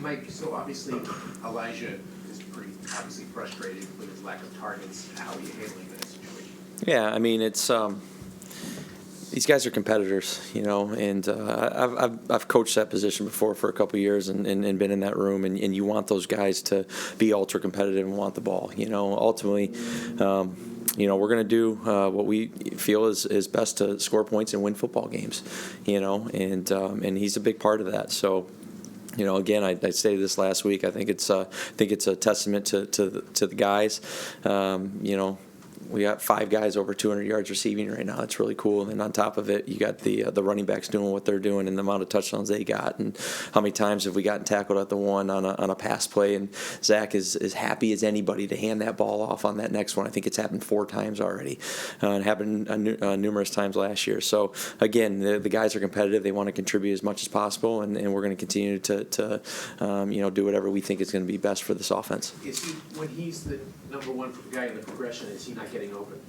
Mike, so obviously Elijah is pretty obviously frustrated with his lack of targets. How are you handling that situation? Yeah, I mean, it's these guys are competitors, and I've coached that position before for a couple of years and been in that room, and you want those guys to be ultra competitive and want the ball. Ultimately, we're going to do what we feel is best to score points and win football games, and he's a big part of that. So. Again, I stated this last week. I think it's a testament to the guys. We got 5 guys over 200 yards receiving right now. That's really cool. And on top of it, you got the running backs doing what they're doing and the amount of touchdowns they got. And how many times have we gotten tackled at the one on a pass play? And Zach is as happy as anybody to hand that ball off on that next one. I think it's happened 4 times already, and happened numerous times last year. So again, the guys are competitive. They want to contribute as much as possible, and we're going to continue to do whatever we think is going to be best for this offense. Is he, when he's the number one guy in the progression, is he not getting open?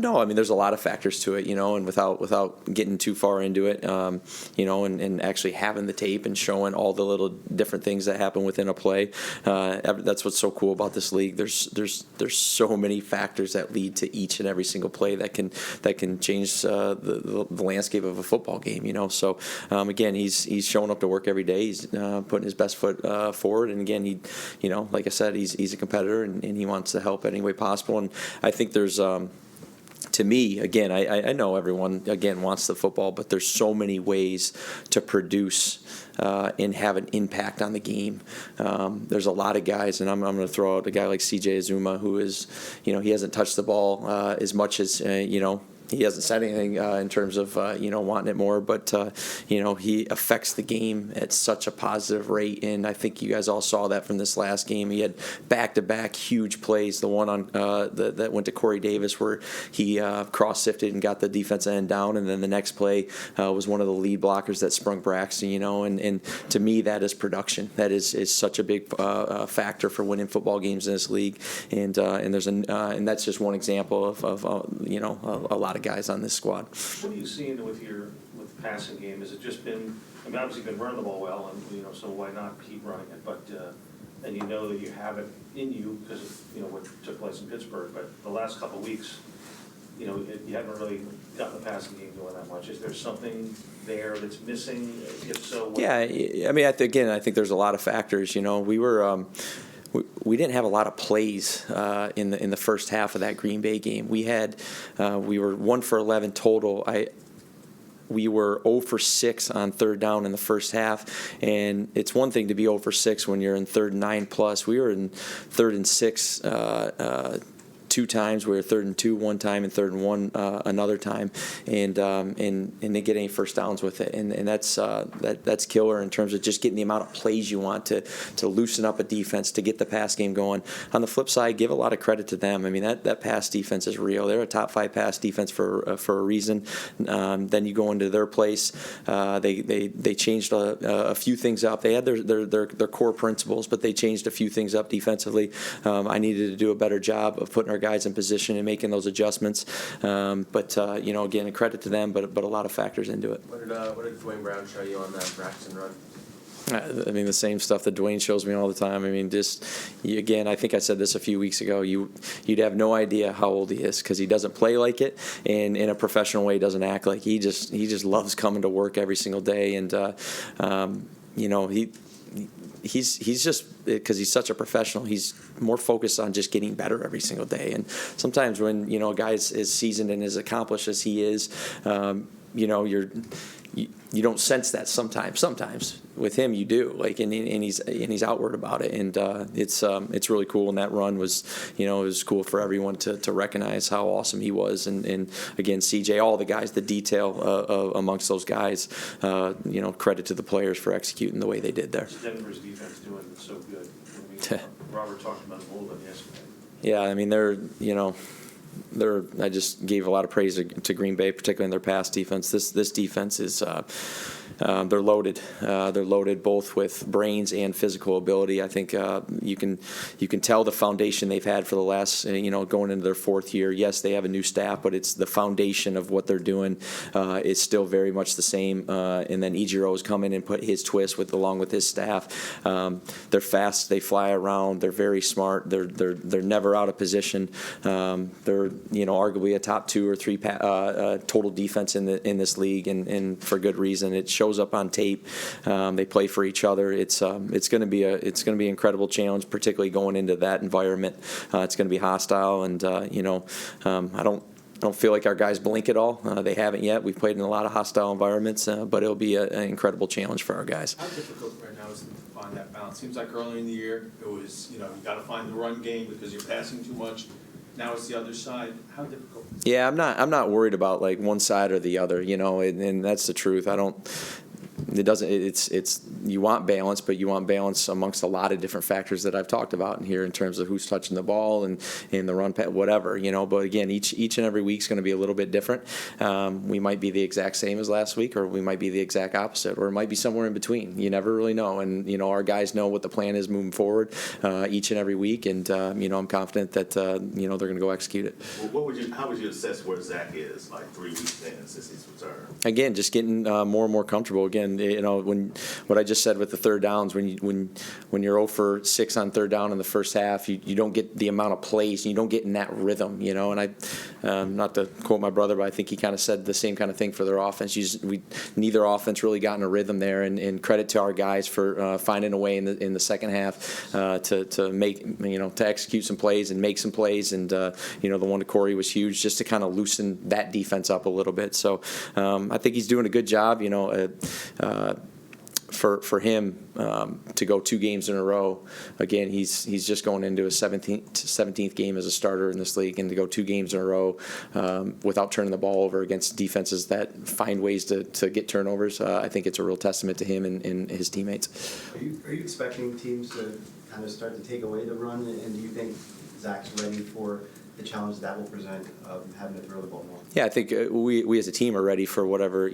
No, I mean, there's a lot of factors to it, and without getting too far into it, and actually having the tape and showing all the little different things that happen within a play. That's what's so cool about this league. There's so many factors that lead to each and every single play that can change the landscape of a football game. So again, he's showing up to work every day. He's putting his best foot forward, and again, he like I said, he's a competitor and he wants to help any way possible. And I think there's to me, again, I know everyone, again, wants the football, but there's so many ways to produce and have an impact on the game. There's a lot of guys, and I'm going to throw out a guy like C.J. Azuma, who is, he hasn't touched the ball as much as, he hasn't said anything in terms of wanting it more, but he affects the game at such a positive rate, and I think you guys all saw that from this last game. He had back-to-back huge plays. The one on that went to Corey Davis where he cross-sifted and got the defensive end down, and then the next play was one of the lead blockers that sprung Braxton. And to me that is production. That is such a big factor for winning football games in this league, and there's and that's just one example of a lot of guys on this squad. What are you seeing with the passing game? Has it just been, obviously you've been running the ball well, and so why not keep running it? But and that you have it in you because of what took place in Pittsburgh. But the last couple of weeks, you haven't really gotten the passing game going that much. Is there something there that's missing? If so, what? Yeah, I think there's a lot of factors. We didn't have a lot of plays in the first half of that Green Bay game. We were 1 for 11 total. We were 0 for 6 on third down in the first half, and it's one thing to be 0 for 6 when you're in 3rd and 9 plus. We were in 3rd and 6 2 times. We were 3rd and 2 one time and 3rd and 1 another time, and didn't get any first downs with it, and that's killer in terms of just getting the amount of plays you want to loosen up a defense, to get the pass game going. On the flip side, give a lot of credit to them. That pass defense is real. They're a top 5 pass defense for a reason. Then you go into their place. They changed a few things up. They had their core principles, but they changed a few things up defensively. I needed to do a better job of putting our guys in position and making those adjustments. But again, a credit to them, but a lot of factors into it. What did Dwayne Brown show you on that Braxton run? The same stuff that Dwayne shows me all the time. Again, I think I said this a few weeks ago. You'd have no idea how old he is because he doesn't play like it, and in a professional way, doesn't act like he just loves coming to work every single day, and he's just, because he's such a professional, he's more focused on just getting better every single day. And sometimes when a guy is as seasoned and as accomplished as he is, you don't sense that sometimes with him you do, and he's outward about it, and it's really cool. And that run was it was cool for everyone to recognize how awesome he was, and again, CJ, all the guys, the detail amongst those guys, credit to the players for executing the way they did there. Denver's defense doing so good. Robert talked about them a little bit yesterday. Yeah, I just gave a lot of praise to Green Bay, particularly in their pass defense. This defense is they're loaded. They're loaded both with brains and physical ability. I think you can tell the foundation they've had for the last, going into their fourth year. Yes, they have a new staff, but it's the foundation of what they're doing is still very much the same. And then Ichiro's come in and put his twist along with his staff. They're fast. They fly around. They're very smart. They're never out of position. They're arguably a top 2 or 3 total defense in this league, and for good reason. It shows up on tape. They play for each other. It's going to be an incredible challenge, particularly going into that environment. It's going to be hostile, and I don't feel like our guys blink at all. They haven't yet. We've played in a lot of hostile environments, but it'll be an incredible challenge for our guys. How difficult right now is it to find that balance? Seems like earlier in the year it was, you got to find the run game because you're passing too much. Now it's the other side. How difficult? Yeah, I'm not worried about like one side or the other, and that's the truth. You want balance, but you want balance amongst a lot of different factors that I've talked about in here in terms of who's touching the ball and the run, whatever, but again, each and every week's going to be a little bit different. We might be the exact same as last week, or we might be the exact opposite, or it might be somewhere in between. You never really know, and our guys know what the plan is moving forward each and every week, and I'm confident that they're going to go execute it. Well, how would you assess where Zach is like 3 weeks in since his return? Again, just getting more and more comfortable. Again, when what I just said with the third downs, when you're 0 for 6 on third down in the first half, you don't get the amount of plays, and you don't get in that rhythm, And I, not to quote my brother, but I think he kind of said the same kind of thing for their offense. Neither offense really got in a rhythm there, and credit to our guys for finding a way in the second half to make to execute some plays and make some plays, and the one to Corey was huge just to kind of loosen that defense up a little bit. So I think he's doing a good job. For him to go 2 games in a row, again, he's just going into his 17th game as a starter in this league, and to go 2 games in a row without turning the ball over against defenses that find ways to get turnovers, I think it's a real testament to him and his teammates. Are you expecting teams to kind of start to take away the run, and do you think Zach's ready for the challenge that will present of having to throw the ball more? Yeah, I think we as a team are ready for whatever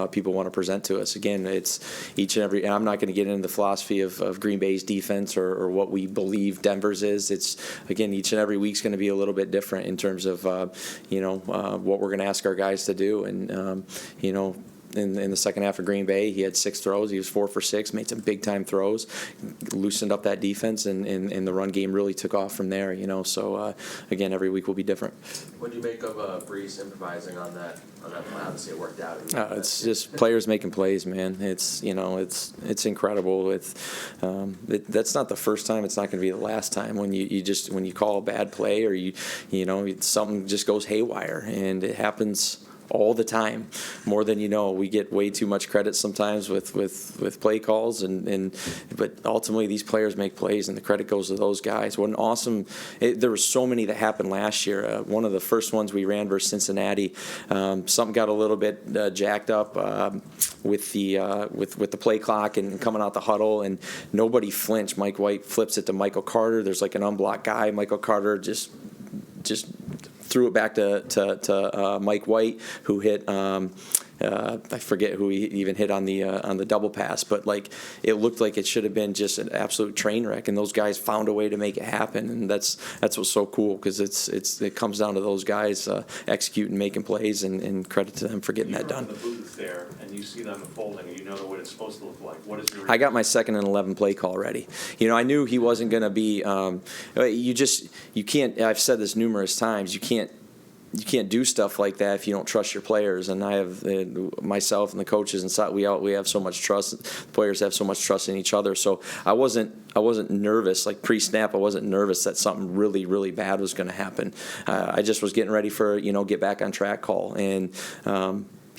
people want to present to us. Again, it's each and every. And I'm not going to get into the philosophy of Green Bay's defense or what we believe Denver's is. It's again each and every week's going to be a little bit different in terms of what we're going to ask our guys to do, and In the second half of Green Bay, he had 6 throws. He was 4 for 6, made some big-time throws, loosened up that defense, and the run game really took off from there. So again, every week will be different. What do you make of Brees improvising on that play? Obviously, it worked out. It's just players making plays, man. It's incredible. That's not the first time. It's not going to be the last time when you call a bad play or something just goes haywire, and it happens all the time, more than you know. We get way too much credit sometimes with play calls, but ultimately these players make plays, and the credit goes to those guys. What an awesome! There were so many that happened last year. One of the first ones we ran versus Cincinnati, something got a little bit jacked up with the play clock and coming out the huddle, and nobody flinched. Mike White flips it to Michael Carter. There's like an unblocked guy. Michael Carter just threw it back to Mike White, who hit I forget who he even hit on the double pass, but like it looked like it should have been just an absolute train wreck, and those guys found a way to make it happen, and that's what's so cool, because it comes down to those guys executing, making plays, and credit to them for getting that done. You're in the booth there, and you see them unfolding, and you know what it's supposed to look like. What is your? I got my 2nd and 11 play call ready. I knew he wasn't going to be. You can't. I've said this numerous times. You can't do stuff like that if you don't trust your players. And I have myself and the coaches and we have so much trust. The players have so much trust in each other. So I wasn't nervous, like pre-snap. I wasn't nervous that something really, really bad was going to happen. I just was getting ready for get back on track call, and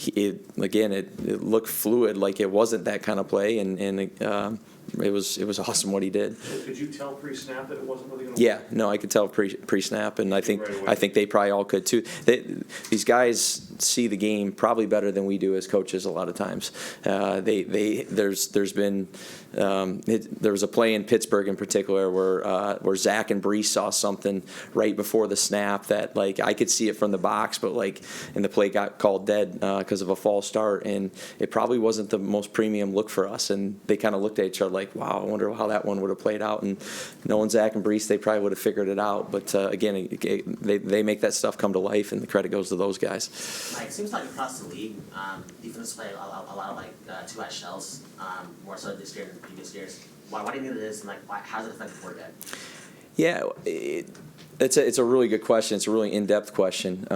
it looked fluid, like it wasn't that kind of play, and it was awesome what he did. Could you tell pre-snap that it wasn't really going to Yeah, no, I could tell pre-snap, and I think Right away. they probably all could too. These guys see the game probably better than we do as coaches a lot of times. There's been there was a play in Pittsburgh in particular where Zach and Brees saw something right before the snap that like I could see it from the box, but and the play got called dead because of a false start, and it probably wasn't the most premium look for us, and they kind of looked at each other like, wow, I wonder how that one would have played out, and knowing Zach and Brees, they probably would have figured it out, but again, they make that stuff come to life, and the credit goes to those guys. Like, it seems like across the league, defenses play a lot of like two-high shells, more so this year than previous years. Why do you think it is, and like how does it affect the quarterback? Yeah, it's a really good question. It's a really in-depth question.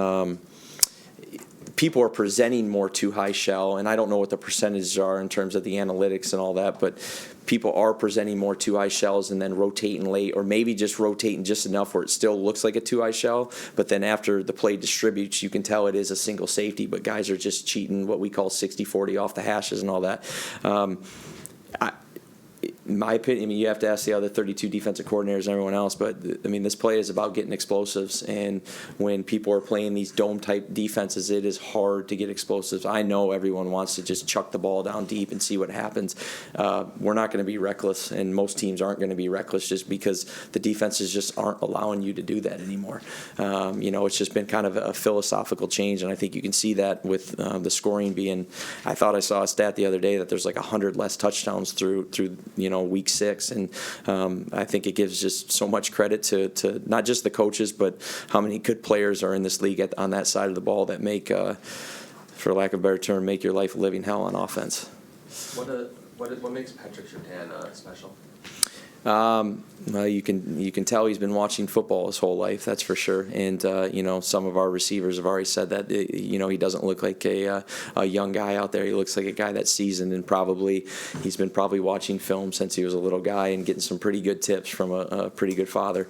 People are presenting more too high shell, and I don't know what the percentages are in terms of the analytics and all that, but people are presenting more too high shells and then rotating late, or maybe just rotating just enough where it still looks like a too high shell, but then after the play distributes, you can tell it is a single safety, but guys are just cheating what we call 60-40 off the hashes and all that. In my opinion, I mean, you have to ask the other 32 defensive coordinators and everyone else, but I mean, this play is about getting explosives, and when people are playing these dome-type defenses, it is hard to get explosives. I know everyone wants to just chuck the ball down deep and see what happens. We're not going to be reckless, and most teams aren't going to be reckless just because the defenses just aren't allowing you to do that anymore. It's just been kind of a philosophical change, and I think you can see that with the scoring being. I thought I saw a stat the other day that there's like 100 less touchdowns through week 6, and I think it gives just so much credit to not just the coaches, but how many good players are in this league on that side of the ball that make, for lack of a better term, make your life a living hell on offense. What makes Patrick Surtain special? Well, you can tell he's been watching football his whole life, that's for sure. And some of our receivers have already said that he doesn't look like a young guy out there. He looks like a guy that's seasoned, and he's been watching film since he was a little guy and getting some pretty good tips from a pretty good father.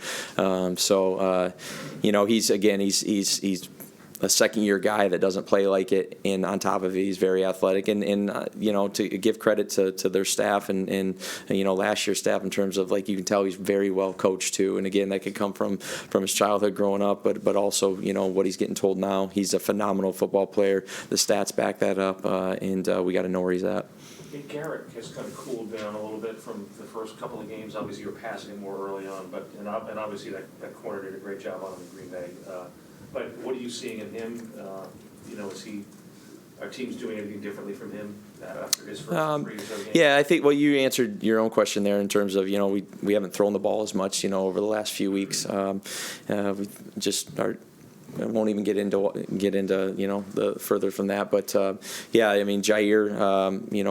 He's a second-year guy that doesn't play like it, and on top of it, he's very athletic. And to give credit to their staff and last year's staff in terms of, like, you can tell he's very well coached too. And again, that could come from his childhood growing up, but also what he's getting told now. He's a phenomenal football player. The stats back that up, and we got to know where he's at. Garrett has kind of cooled down a little bit from the first couple of games. Obviously, you were passing him more early on, and obviously that corner did a great job on him in Green Bay. But what are you seeing in him? Are teams doing anything differently from him after his first 3 or so games? Yeah, I think, well, you answered your own question there in terms of, we haven't thrown the ball as much, over the last few weeks. We just are. I won't even get into the further from that, but Jair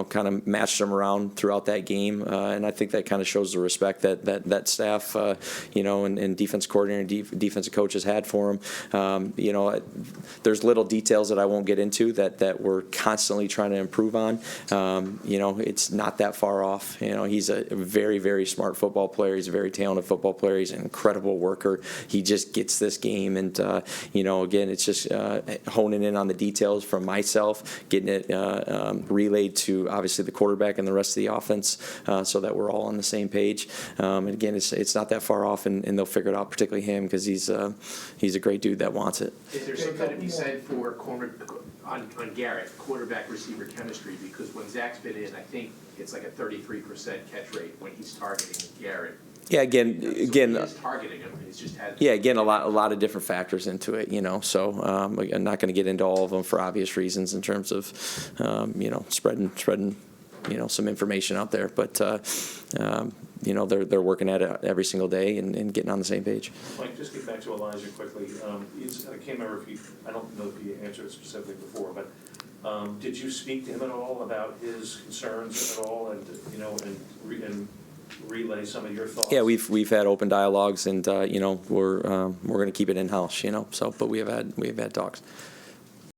kind of matched him around throughout that game, and I think that kind of shows the respect that staff and defense coordinator, defensive coaches had for him. There's little details that I won't get into that we're constantly trying to improve on. It's not that far off. He's a very, very smart football player. He's a very talented football player. He's an incredible worker. He just gets this game, and again, it's just honing in on the details from myself, getting it relayed to obviously the quarterback and the rest of the offense, so that we're all on the same page. And again, it's not that far off, and they'll figure it out, particularly him, because he's a great dude that wants it. Is there something to be said for on Garrett, quarterback receiver chemistry? Because when Zach's been in, I think it's like a 33% catch rate when he's targeting Garrett. Yeah, again, So he is targeting him. He's just had. Yeah, again, a lot of different factors into it, So I'm not going to get into all of them for obvious reasons in terms of spreading some information out there, but they're working at it every single day and getting on the same page. Mike, just get back to Elijah quickly. I can't remember I don't know if you answered it specifically before, but did you speak to him at all about his concerns at all, and and relay some of your thoughts? Yeah, we've had open dialogues, and we're going to keep it in house, but we have had talks.